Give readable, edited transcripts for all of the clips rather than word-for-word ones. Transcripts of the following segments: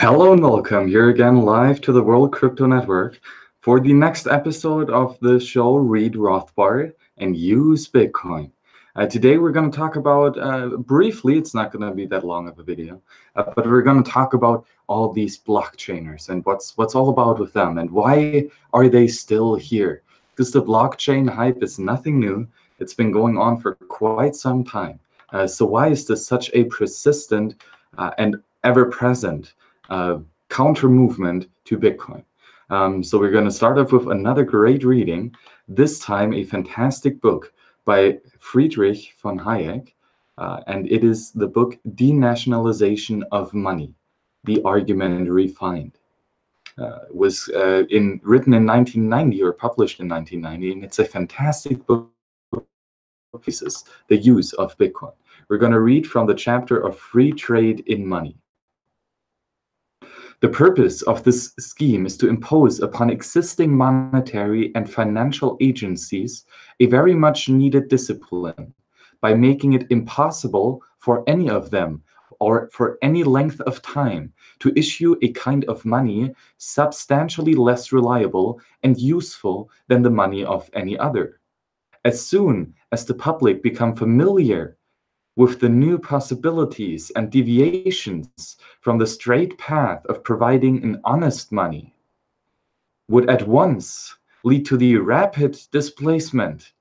Hello and welcome here again live to the World Crypto Network for the next episode of the show Read Rothbard and Use Bitcoin. Today we're going to talk about, briefly, it's not going to be that long of a video, but we're going to talk about all these blockchainers and what's all about with them and why are they still here? Because the blockchain hype is nothing new. It's been going on for quite some time. So why is this such a persistent and ever-present counter movement to Bitcoin? So we're going to start off with another great reading, this time a fantastic book by Friedrich von Hayek, and it is the book Denationalization of Money, The Argument Refined. It was written in 1990 or published in 1990, and it's a fantastic book. The use of Bitcoin. We're going to read from the chapter of Free Trade in Money. The purpose of this scheme is to impose upon existing monetary and financial agencies a very much needed discipline by making it impossible for any of them or for any length of time to issue a kind of money substantially less reliable and useful than the money of any other. As soon as the public become familiar with the new possibilities and deviations from the straight path of providing an honest money, would at once lead to the rapid displacement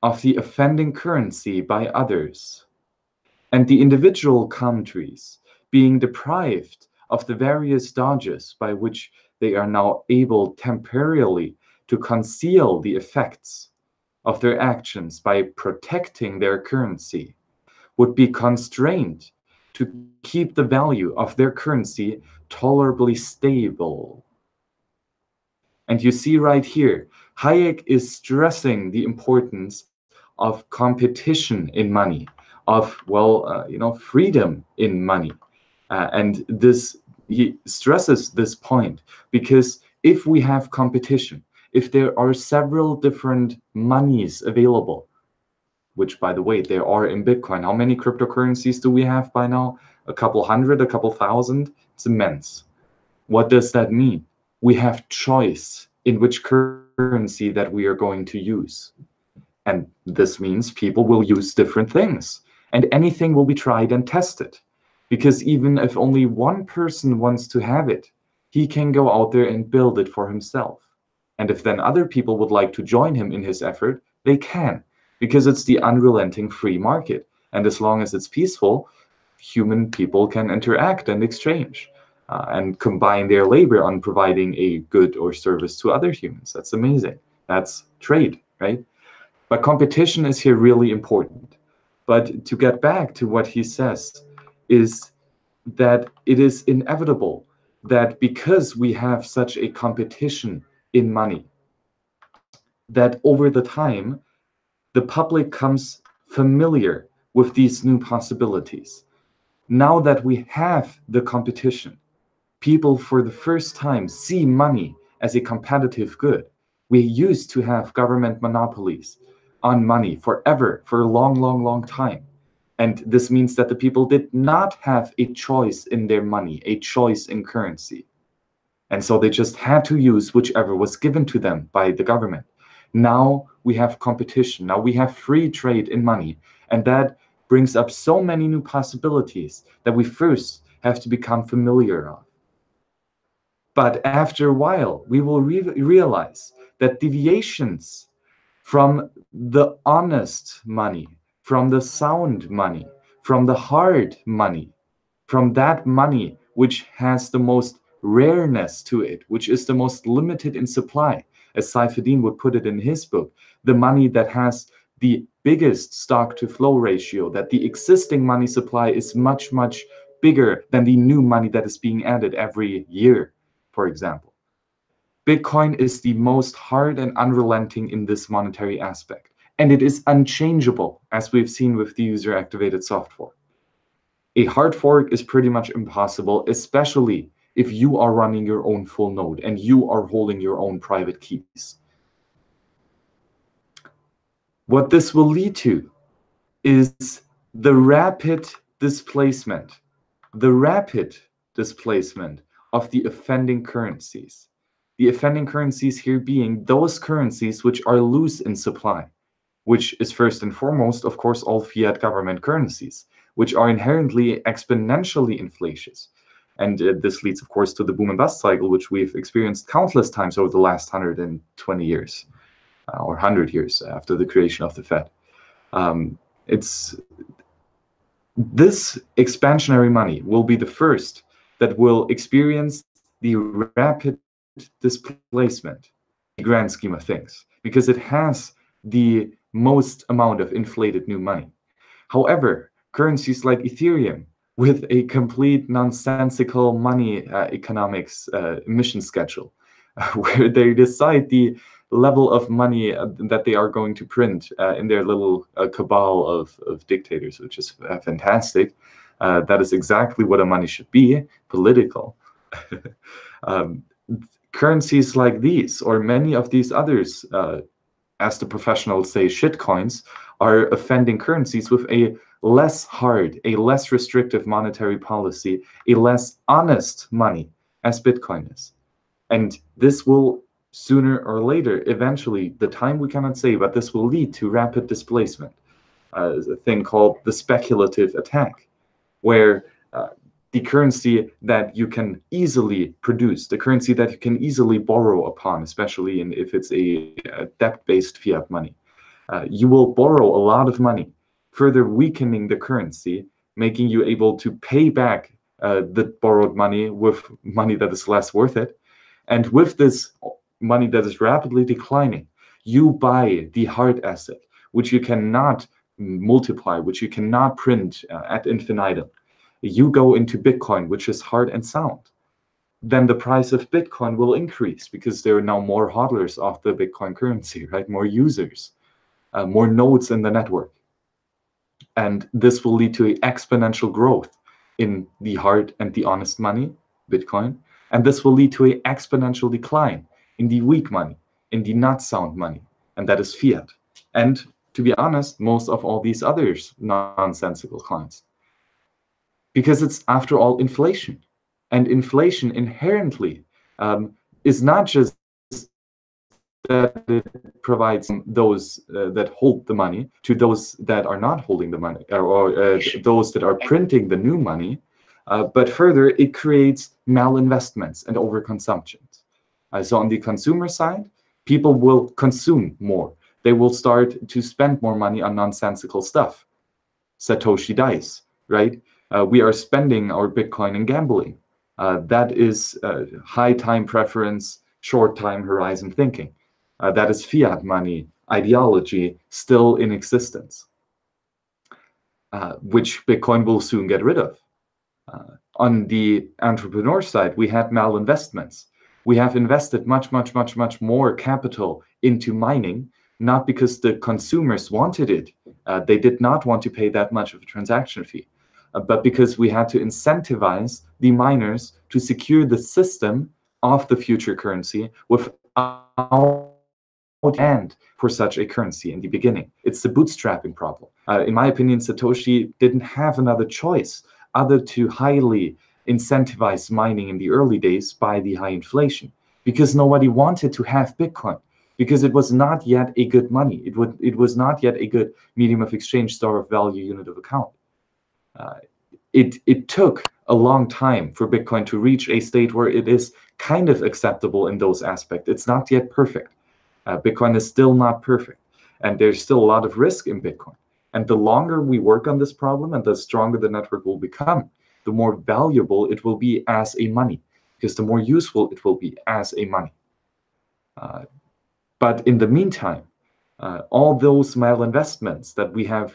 of the offending currency by others, and the individual countries being deprived of the various dodges by which they are now able temporarily to conceal the effects of their actions by protecting their currency, would be constrained to keep the value of their currency tolerably stable. And you see right here, Hayek is stressing the importance of competition in money, of, freedom in money. And he stresses this point because if we have competition, if there are several different monies available, which, by the way, there are in Bitcoin. How many cryptocurrencies do we have by now? A couple hundred, a couple thousand? It's immense. What does that mean? We have choice in which currency that we are going to use. And this means people will use different things. And anything will be tried and tested. Because even if only one person wants to have it, he can go out there and build it for himself. And if then other people would like to join him in his effort, they can. Because it's the unrelenting free market. And as long as it's peaceful, human people can interact and exchange and combine their labor on providing a good or service to other humans. That's amazing. That's trade, right? But competition is here really important. But to get back to what he says is that it is inevitable that because we have such a competition in money, that over the time, the public comes familiar with these new possibilities. Now that we have the competition, people for the first time see money as a competitive good. We used to have government monopolies on money forever, for a long, long, long time. And this means that the people did not have a choice in their money, a choice in currency. And so they just had to use whichever was given to them by the government. Now we have competition. Now we have free trade in money. And that brings up so many new possibilities that we first have to become familiar of. But after a while, we will realize that deviations from the honest money, from the sound money, from the hard money, from that money which has the most rareness to it, which is the most limited in supply, as Saifedean would put it in his book, the money that has the biggest stock to flow ratio, that the existing money supply is much, much bigger than the new money that is being added every year, for example. Bitcoin is the most hard and unrelenting in this monetary aspect, and it is unchangeable, as we've seen with the user-activated soft fork. A hard fork is pretty much impossible, especially if you are running your own full node and you are holding your own private keys. What this will lead to is the rapid displacement of the offending currencies. The offending currencies here being those currencies which are loose in supply, which is first and foremost, of course, all fiat government currencies, which are inherently exponentially inflationist. And this leads, of course, to the boom and bust cycle, which we've experienced countless times over the last 120 years or 100 years after the creation of the Fed. It's this expansionary money will be the first that will experience the rapid displacement in the grand scheme of things, because it has the most amount of inflated new money. However, currencies like Ethereum, with a complete nonsensical money economics emission schedule, where they decide the level of money that they are going to print in their little cabal of dictators, which is fantastic. That is exactly what a money should be, political. Currencies like these, or many of these others, as the professionals say, shitcoins, are offending currencies with a less hard, a less restrictive monetary policy, a less honest money, as Bitcoin is. And this will sooner or later, eventually, the time we cannot say, but this will lead to rapid displacement, a thing called the speculative attack, where the currency that you can easily produce, the currency that you can easily borrow upon, especially if it's a debt-based fiat money, you will borrow a lot of money, further weakening the currency, making you able to pay back the borrowed money with money that is less worth it. And with this money that is rapidly declining, you buy the hard asset, which you cannot multiply, which you cannot print ad infinitum. You go into Bitcoin, which is hard and sound. Then the price of Bitcoin will increase because there are now more hodlers of the Bitcoin currency, right? More users, more nodes in the network. And this will lead to exponential growth in the hard and the honest money, Bitcoin. And this will lead to an exponential decline in the weak money, in the not sound money, and that is fiat. And to be honest, most of all these others nonsensical clients. Because it's, after all, inflation. And inflation inherently is not just that it provides those that hold the money to those that are not holding the money, or those that are printing the new money, but further, it creates malinvestments and overconsumption. So on the consumer side, people will consume more. They will start to spend more money on nonsensical stuff. Satoshi dies, right? We are spending our Bitcoin in gambling. That is high time preference, short time horizon thinking. That is fiat money ideology still in existence, which Bitcoin will soon get rid of. On the entrepreneur side, we had malinvestments. We have invested much more capital into mining, not because the consumers wanted it. They did not want to pay that much of a transaction fee, but because we had to incentivize the miners to secure the system of the future currency without demand for such a currency in the beginning. It's the bootstrapping problem. In my opinion, Satoshi didn't have another choice other to highly incentivize mining in the early days by the high inflation, because nobody wanted to have Bitcoin, because it was not yet a good money. It was not yet a good medium of exchange, store of value, unit of account. It took a long time for Bitcoin to reach a state where it is kind of acceptable in those aspects. It's not yet perfect. Bitcoin is still not perfect, and there's still a lot of risk in Bitcoin. And the longer we work on this problem and the stronger the network will become, the more valuable it will be as a money, because the more useful it will be as a money. But in the meantime, all those malinvestments that we have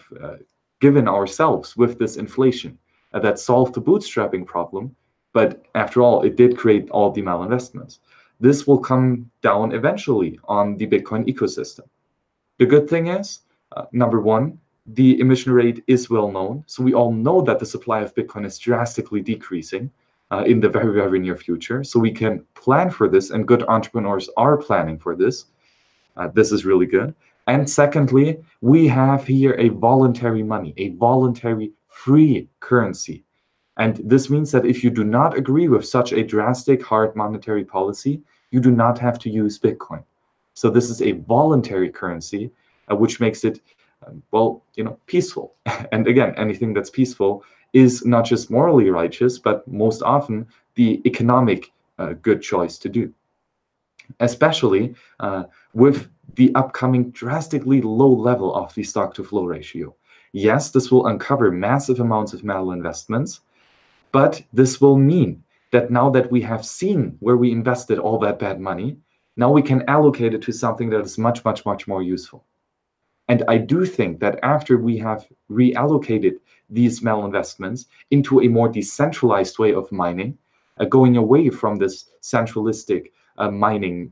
given ourselves with this inflation that solved the bootstrapping problem, but after all, it did create all the malinvestments. This will come down eventually on the Bitcoin ecosystem. The good thing is, number one, the emission rate is well known. So we all know that the supply of Bitcoin is drastically decreasing in the very, very near future. So we can plan for this, and good entrepreneurs are planning for this. This is really good. And secondly, we have here a voluntary money, a voluntary free currency And this means that if you do not agree with such a drastic, hard monetary policy, you do not have to use Bitcoin. So this is a voluntary currency, which makes it, well, peaceful. And again, anything that's peaceful is not just morally righteous, but most often the economic good choice to do, especially with the upcoming drastically low level of the stock-to-flow ratio. Yes, this will uncover massive amounts of malinvestments, but this will mean that now that we have seen where we invested all that bad money, now we can allocate it to something that is much, much, much more useful. And I do think that after we have reallocated these malinvestments into a more decentralized way of mining, going away from this centralistic mining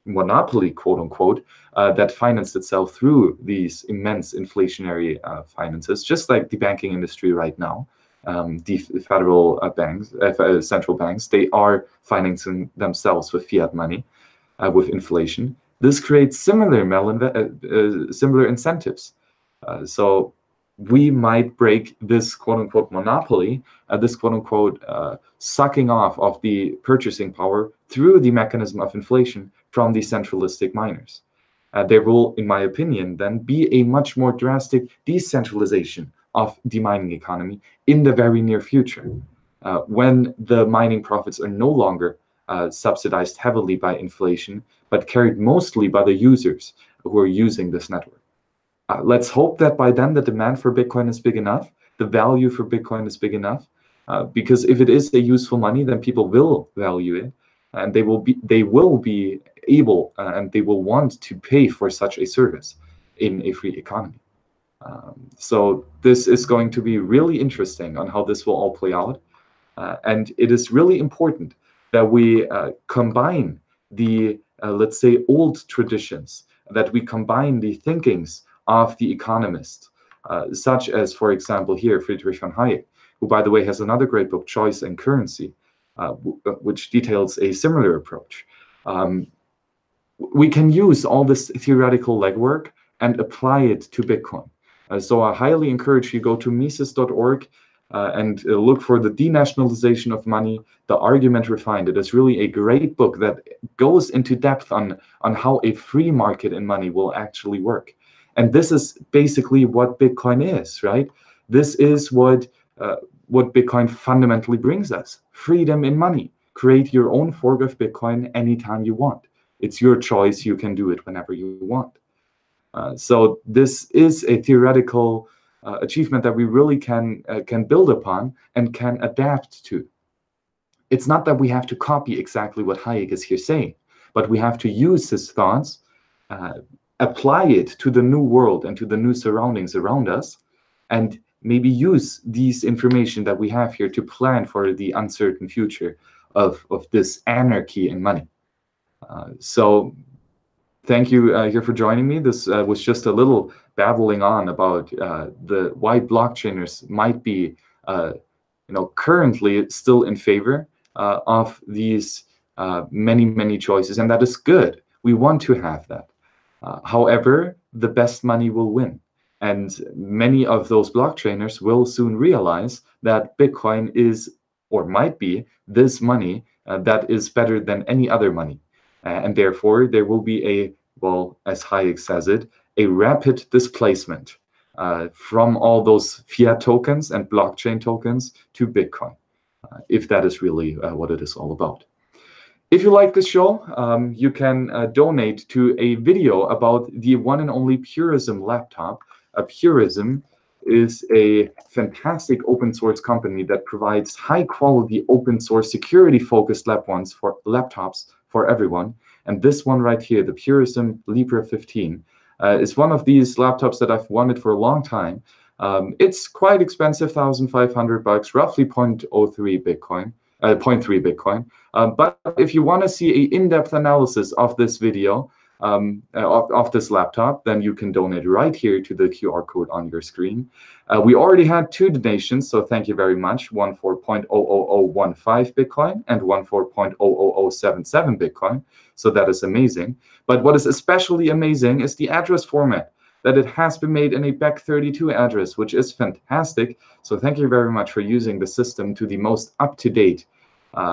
monopoly, quote unquote, that financed itself through these immense inflationary finances, just like the banking industry right now. The federal banks, central banks, they are financing themselves with fiat money, with inflation. This creates similar incentives. So we might break this quote-unquote monopoly, this quote-unquote sucking off of the purchasing power through the mechanism of inflation from the centralistic miners. There will, in my opinion, then be a much more drastic decentralization of the mining economy in the very near future, when the mining profits are no longer subsidized heavily by inflation, but carried mostly by the users who are using this network. Let's hope that by then the demand for Bitcoin is big enough, the value for Bitcoin is big enough, because if it is a useful money, then people will value it, and they will be able and they will want to pay for such a service in a free economy. So this is going to be really interesting on how this will all play out, and it is really important that we combine the, let's say, old traditions, that we combine the thinkings of the economists, such as, for example, here, Friedrich von Hayek, who, by the way, has another great book, Choice and Currency, which details a similar approach. We can use all this theoretical legwork and apply it to Bitcoin. So I highly encourage you go to Mises.org and look for the denationalization of money, the argument refined. It is really a great book that goes into depth on how a free market in money will actually work. And this is basically what Bitcoin is, right? This is what Bitcoin fundamentally brings us: freedom in money. Create your own fork of Bitcoin anytime you want. It's your choice. You can do it whenever you want. So this is a theoretical achievement that we really can build upon and can adapt to. It's not that we have to copy exactly what Hayek is here saying, but we have to use his thoughts, apply it to the new world and to the new surroundings around us, and maybe use these information that we have here to plan for the uncertain future of this anarchy in money. So thank you here for joining me. This was just a little babbling on about why blockchainers might be, currently still in favor of these many choices, and that is good. We want to have that. However, the best money will win, and many of those blockchainers will soon realize that Bitcoin is, or might be, this money that is better than any other money, and therefore there will be a, well, as Hayek says it, a rapid displacement from all those fiat tokens and blockchain tokens to Bitcoin, if that is really what it is all about. If you like this show, you can donate to a video about the one and only Purism laptop. Purism is a fantastic open source company that provides high quality open source security focused laptops for everyone. And this one right here, the Purism Libre 15, is one of these laptops that I've wanted for a long time. It's quite expensive, $1,500, roughly 0.03 Bitcoin. 0.3 Bitcoin. But if you want to see an in-depth analysis of this video, of this laptop, then you can donate right here to the QR code on your screen. We already had 2 donations, so thank you very much. One for 0.00015 Bitcoin and one for 0.00077 Bitcoin. So that is amazing. But what is especially amazing is the address format. that it has been made in a BEC32 address, which is fantastic. So thank you very much for using the system to the most up-to-date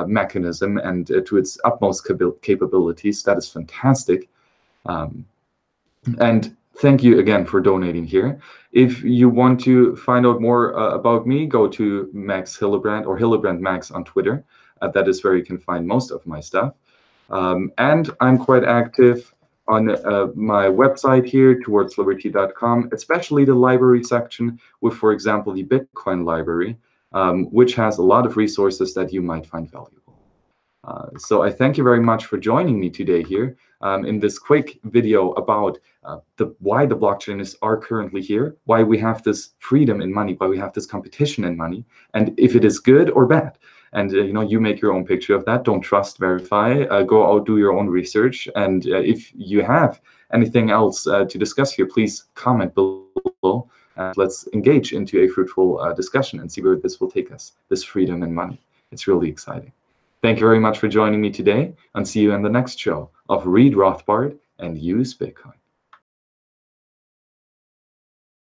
mechanism and to its utmost capabilities. That is fantastic. And thank you again for donating here. If you want to find out more about me, go to Max Hillebrand or Hillebrand Max on Twitter. That is where you can find most of my stuff. And I'm quite active on my website here, towardsliberty.com, especially the library section with, for example, the Bitcoin library, which has a lot of resources that you might find valuable. So I thank you very much for joining me today here in this quick video about why the blockchains are currently here, why we have this freedom in money, why we have this competition in money, and if it is good or bad. And you make your own picture of that. Don't trust, verify. Go out, do your own research. And if you have anything else to discuss here, please comment below. And let's engage into a fruitful discussion and see where this will take us, this freedom in money. It's really exciting. Thank you very much for joining me today, and see you in the next show of Read Rothbard and Use Bitcoin.